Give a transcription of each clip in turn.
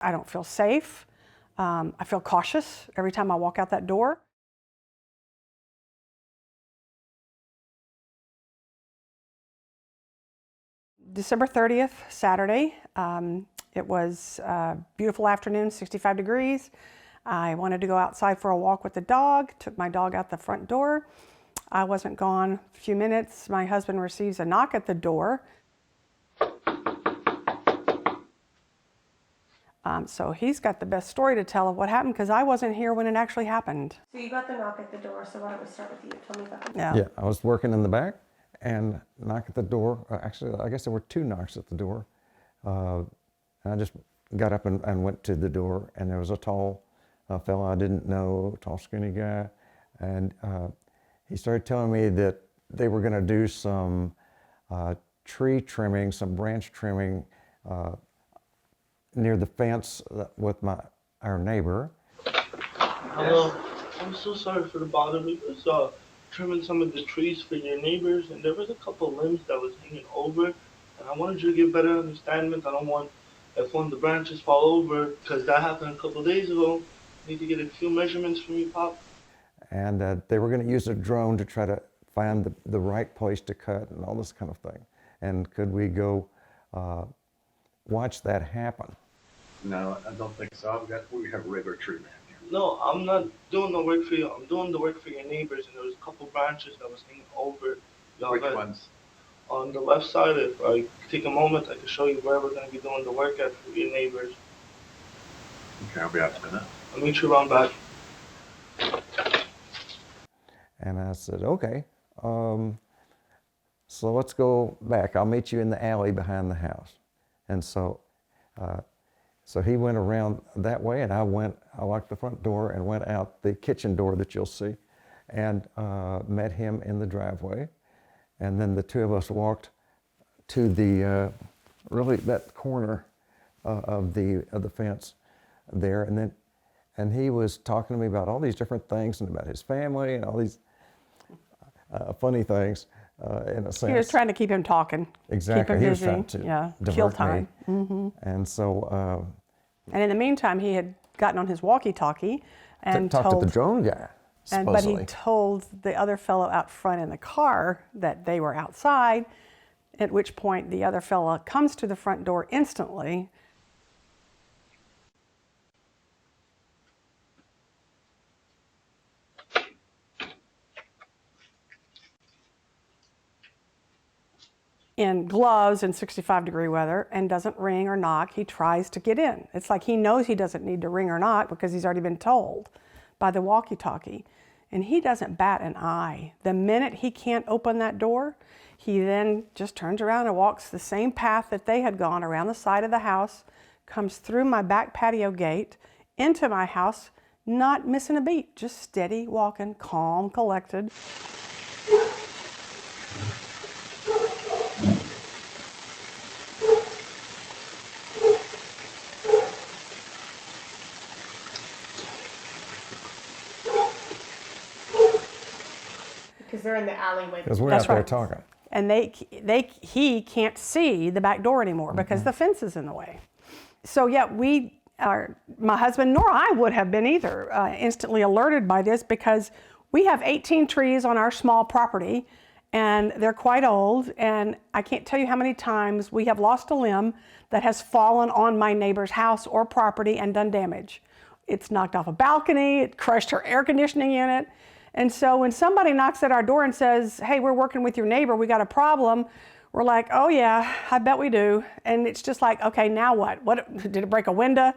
I don't feel safe. I feel cautious every time I walk out that door. December 30th, Saturday. It was a beautiful afternoon, 65 degrees. I wanted to go outside for a walk with the dog, took my dog out the front door. I wasn't gone a few minutes. My husband receives a knock at the door. So he's got the best story to tell of what happened because I wasn't here when it actually happened. So you got the knock at the door, so why don't we start with you? Tell me about it. Yeah. I was working in the back and knock at the door. Actually, I guess there were 2 knocks at the door. And I just got up and went to the door, and there was a tall fellow I didn't know, tall, skinny guy. And he started telling me that they were going to do some tree trimming, some branch trimming near the fence with our neighbor. Hello, I'm so sorry for the bother. We was trimming some of the trees for your neighbors, and there was a couple limbs that was hanging over, and I wanted you to get better understanding. I don't want if one of the branches fall over, because that happened a couple days ago. I need to get a few measurements from you, Pop. And they were going to use a drone to try to find the right place to cut and all this kind of thing. And could we go watch that happen? No, I don't think so. We have a regular tree man here. No, I'm not doing the work for you. I'm doing the work for your neighbors, and there was a couple branches that was hanging over. Which ones? On the left side, if I take a moment, I can show you where we're going to be doing the work at for your neighbors. Okay, I'll be out in a minute. I'll meet you around back. And I said, okay, so let's go back. I'll meet you in the alley behind the house. And so he went around that way, and I locked the front door and went out the kitchen door that you'll see, and met him in the driveway. And then the 2 of us walked to the really that corner of the fence there, and he was talking to me about all these different things and about his family and all these funny things in a sense. He was trying to keep him talking. Exactly. Keep him He was busy. trying to divert kill time. me. Mm-hmm. And so And in the meantime, he had gotten on his walkie-talkie and talked told to the drone guy. but Supposedly. he told the other fellow out front in the car that they were outside, at which point the other fellow comes to the front door instantly. In gloves in 65-degree weather and doesn't ring or knock. He tries to get in. It's like he knows he doesn't need to ring or knock because he's already been told by the walkie-talkie. And he doesn't bat an eye. The minute he can't open that door, he then just turns around and walks the same path that they had gone around the side of the house, comes through my back patio gate into my house, not missing a beat, just steady walking, calm, collected. Because they're in the alleyway. Because we're That's out there right. talking. And he can't see the back door anymore because the fence is in the way. So yeah, my husband nor I would have been either instantly alerted by this because we have 18 trees on our small property and they're quite old, and I can't tell you how many times we have lost a limb that has fallen on my neighbor's house or property and done damage. It's knocked off a balcony, it crushed her air conditioning unit. And so when somebody knocks at our door and says, hey, we're working with your neighbor, we got a problem, we're like, oh yeah, I bet we do. And it's just like, okay, now what? Did it break a window?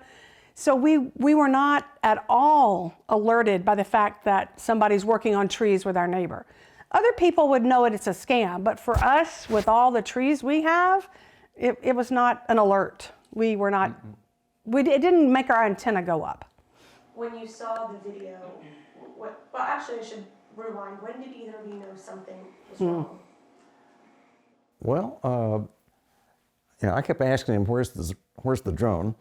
So we were not at all alerted by the fact that somebody's working on trees with our neighbor. Other people would know it's a scam, but for us, with all the trees we have, it was not an alert. We were not, it didn't make our antenna go up. When you saw the video, well, actually I should rewind. When did either of you know something was wrong? Well, I kept asking him, where's the drone?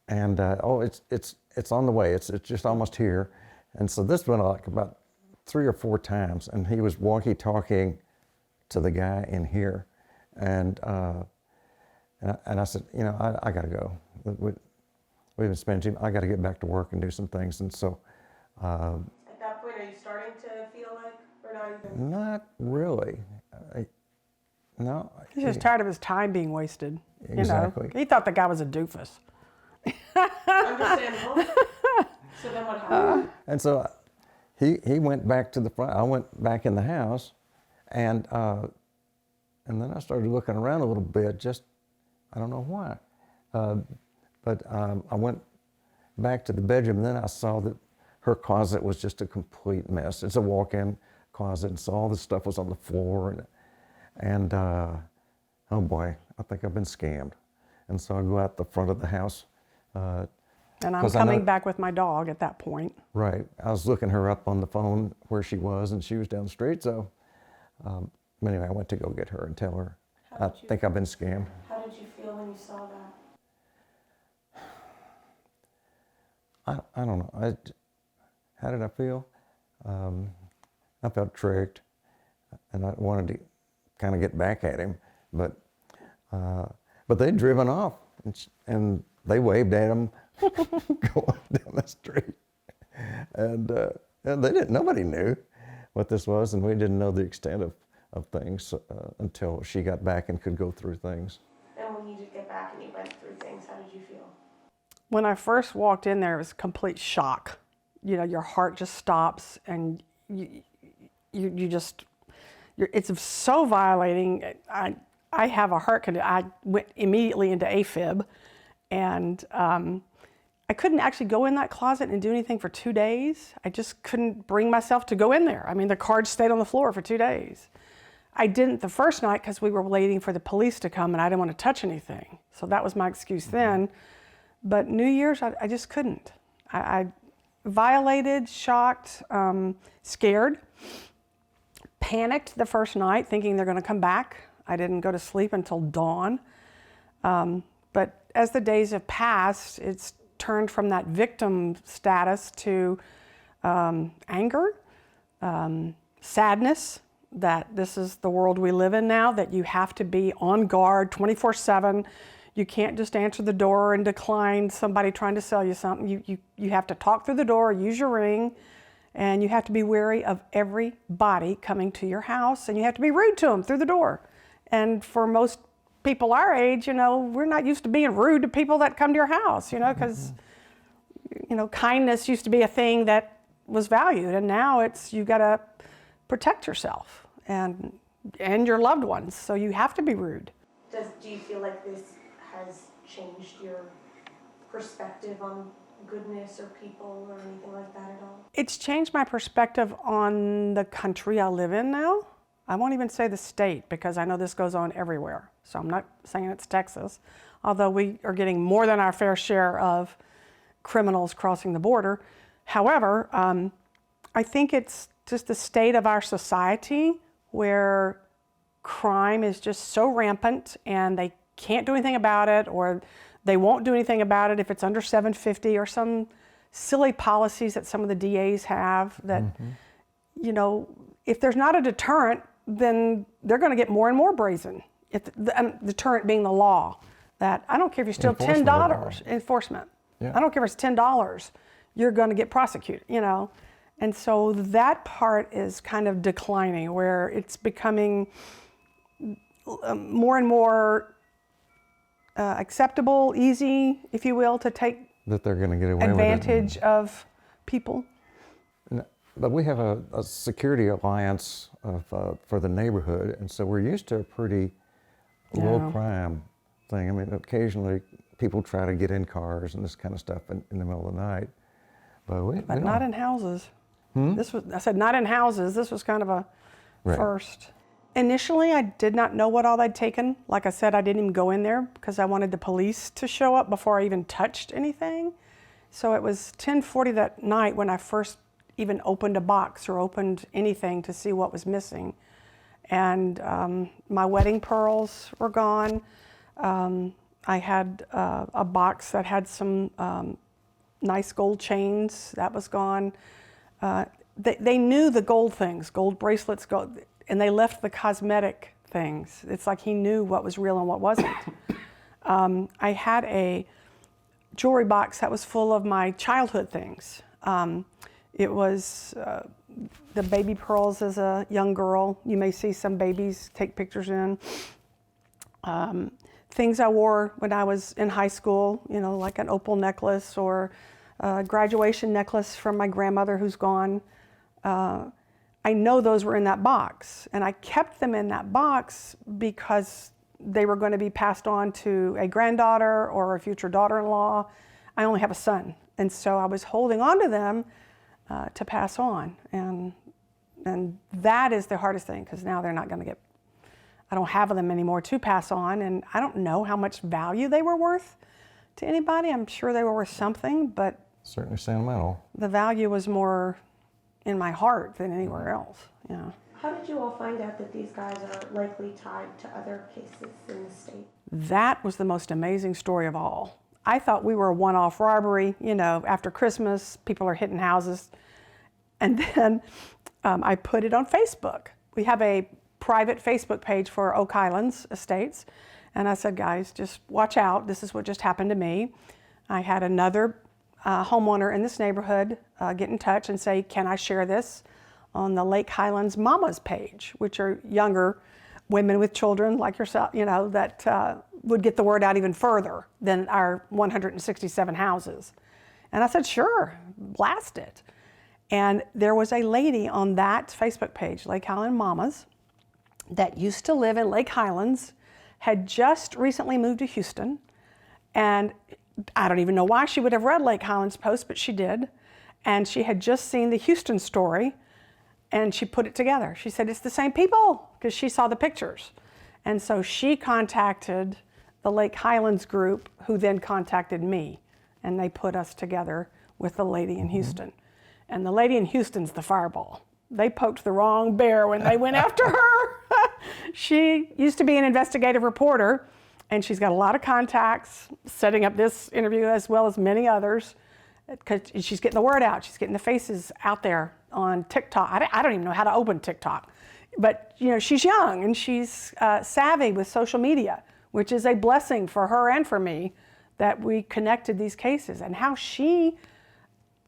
And it's on the way. It's just almost here. And so this went like about 3 or 4 times, and he was walkie-talking to the guy in here, and I said, I got to go. we've been spending, I got to get back to work and do some things. And so, At that point, are you starting to feel like, or not even? not really. No. He's just tired of his time being wasted. Exactly. You know? He thought the guy was a doofus. Understandable. So then what happened? And so he went back to the front. I went back in the house, and then I started looking around a little bit. Just I don't know why, but I went back to the bedroom. And then I saw that her closet was just a complete mess. It's a walk-in closet, and so all the stuff was on the floor, and oh boy, I think I've been scammed. And so I go out the front of the house. And I'm coming back with my dog at that point. Right. I was looking her up on the phone where she was, and she was down the street. So anyway, I went to go get her and tell her, I think I've been scammed. How did you feel when you saw that? I don't know. How did I feel? I felt tricked, and I wanted to kind of get back at him, but they'd driven off, and they waved at him going down the street, and they didn't. Nobody knew what this was, and we didn't know the extent of things until she got back and could go through things. And when you did get back and you went through things, how did you feel? When I first walked in there, it was complete shock. You know, your heart just stops, and it's so violating. I have a heart condition. I went immediately into AFib, and I couldn't actually go in that closet and do anything for 2 days. I just couldn't bring myself to go in there. I mean, the cards stayed on the floor for 2 days. I didn't the first night because we were waiting for the police to come, and I didn't want to touch anything. So that was my excuse then. But New Year's, I just couldn't. I violated, shocked, scared, panicked the first night, thinking they're going to come back. I didn't go to sleep until dawn. But as the days have passed, it's turned from that victim status to anger, sadness that this is the world we live in now, that you have to be on guard 24/7. You can't just answer the door and decline somebody trying to sell you something. You have to talk through the door, use your ring, and you have to be wary of everybody coming to your house, and you have to be rude to them through the door. And for most people our age, you know, we're not used to being rude to people that come to your house, you know, because, you know, kindness used to be a thing that was valued, and now it's, you gotta protect yourself and your loved ones, so you have to be rude. Do you feel like this has changed your perspective on goodness or people or anything like that at all? It's changed my perspective on the country I live in now. I won't even say the state, because I know this goes on everywhere. So I'm not saying it's Texas, although we are getting more than our fair share of criminals crossing the border. However, I think it's just the state of our society where crime is just so rampant and they can't do anything about it, or they won't do anything about it if it's under 750, or some silly policies that some of the DAs have that, you know, if there's not a deterrent, then they're going to get more and more brazen. If the deterrent being the law, that I don't care if you steal $10, enforcement. Yeah. I don't care if it's $10, you're going to get prosecuted, you know. And so that part is kind of declining, where it's becoming more and more acceptable, easy, if you will, to take That they're going to get away advantage with it. of people. But we have a security alliance for the neighborhood, and so we're used to a pretty low crime thing. I mean, occasionally people try to get in cars and this kind of stuff in the middle of the night, But not in houses. I said not in houses. This was kind of a first. Initially, I did not know what all they'd taken. Like I said, I didn't even go in there because I wanted the police to show up before I even touched anything. So it was 10:40 that night when I first even opened a box or opened anything to see what was missing. And my wedding pearls were gone. I had a box that had some nice gold chains. That was gone. They knew the gold things, gold bracelets, gold, and they left the cosmetic things. It's like he knew what was real and what wasn't. I had jewelry box that was full of my childhood things. It was the baby pearls as a young girl. You may see some babies take pictures in. Things I wore when I was in high school, you know, like an opal necklace or a graduation necklace from my grandmother who's gone. I know those were in that box, and I kept them in that box because they were going to be passed on to a granddaughter or a future daughter-in-law. I only have a son, and so I was holding on to them to pass on, and that is the hardest thing, because now they're not going to get, I don't have them anymore to pass on, and I don't know how much value they were worth to anybody. I'm sure they were worth something, but Certainly sentimental. the value was more in my heart than anywhere else. Yeah. How did you all find out that these guys are likely tied to other cases in the state? That was the most amazing story of all. I thought we were a one-off robbery. You know, after Christmas, people are hitting houses. And then I put it on Facebook. We have a private Facebook page for Oak Highlands Estates. And I said, guys, just watch out. This is what just happened to me. I had another homeowner in this neighborhood get in touch and say, can I share this on the Lake Highlands Mamas page, which are younger women with children like yourself, you know, that would get the word out even further than our 167 houses. And I said, sure, blast it. And there was a lady on that Facebook page, Lake Highland Mamas, that used to live in Lake Highlands, had just recently moved to Houston, and I don't even know why she would have read Lake Highlands Post, but she did. And she had just seen the Houston story, and she put it together. She said, it's the same people, because she saw the pictures. And so she contacted the Lake Highlands group, who then contacted me, and they put us together with the lady in Houston. And the lady in Houston's the fireball. They poked the wrong bear when they went after her. She used to be an investigative reporter, and she's got a lot of contacts, setting up this interview as well as many others, because she's getting the word out. She's getting the faces out there on TikTok. I don't even know how to open TikTok. But you know, she's young and she's savvy with social media, which is a blessing for her and for me that we connected these cases. And how she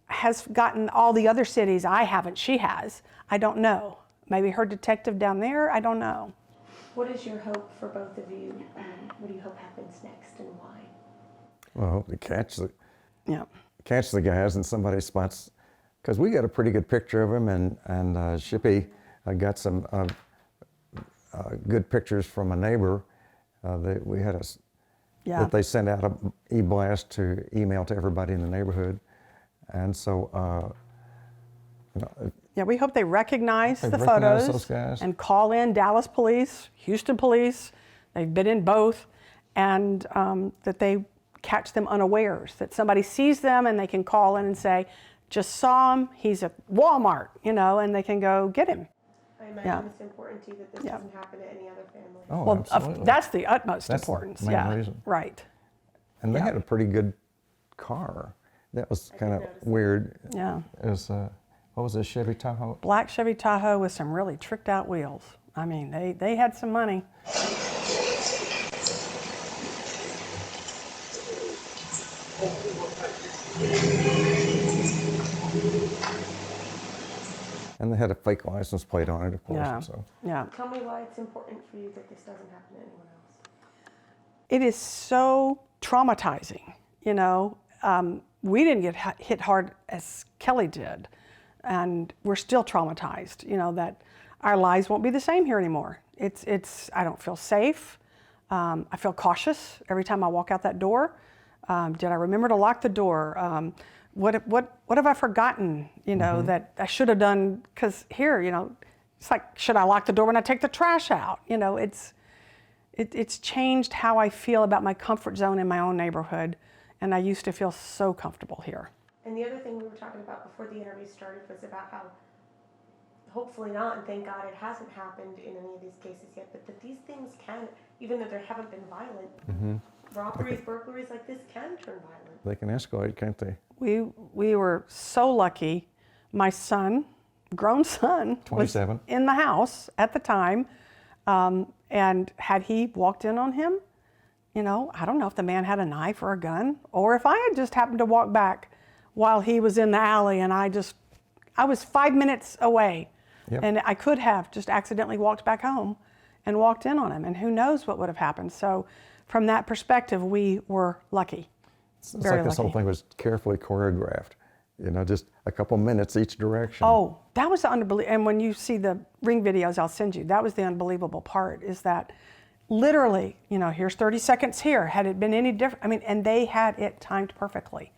has gotten all the other cities I haven't, she has, I don't know. Maybe her detective down there, I don't know. What is your hope for both of you? What do you hope happens next, and why? Well, I hope to catch Yeah. the guys and somebody spots, because we got a pretty good picture of him, and Shippy got some good pictures from a neighbor that we had that they sent out an e-blast to email to everybody in the neighborhood, and so you know, Yeah, we hope they recognize the recognize photos those guys. and call in Dallas police, Houston police. They've been in both, and that they catch them unawares, that somebody sees them and they can call in and say, just saw him, he's at Walmart, you know, and they can go get him. I imagine it's important to you that this doesn't happen to any other family. Oh, Well, absolutely. that's the utmost That's the importance. main Yeah, reason. right. And they had a pretty good car. That was kind of notice that. weird. Yeah, It was, what was it, Chevy Tahoe? black Chevy Tahoe with some really tricked out wheels. I mean, they had some money. And they had a fake license plate on it, of course. Yeah, So. yeah. Tell me why it's important for you that this doesn't happen to anyone else. It is so traumatizing, you know. We didn't get hit hard as Kelly did, and we're still traumatized, you know, that our lives won't be the same here anymore. I don't feel safe. I feel cautious every time I walk out that door. Did I remember to lock the door? What have I forgotten, you know, that I should have done? Because here, you know, it's like, should I lock the door when I take the trash out? You know, it's changed how I feel about my comfort zone in my own neighborhood, and I used to feel so comfortable here. And the other thing we were talking about before the interview started was about how, hopefully not, and thank God it hasn't happened in any of these cases yet, but that these things can, even though they haven't been violent, robberies, burglaries like this can turn violent. They can escalate, can't they? We were so lucky. My son, grown son, 27. was in the house at the time, and had he walked in on him, you know, I don't know if the man had a knife or a gun, or if I had just happened to walk back while he was in the alley and I was 5 minutes away. Yep. And I could have just accidentally walked back home and walked in on him, and who knows what would have happened. So from that perspective, we were lucky. It's Very like this whole lucky. thing was carefully choreographed, you know, just a couple minutes each direction. Oh, that was the unbelievable. And when you see the ring videos I'll send you, that was the unbelievable part, is that literally, you know, here's 30 seconds here. Had it been any different, I mean, and they had it timed perfectly.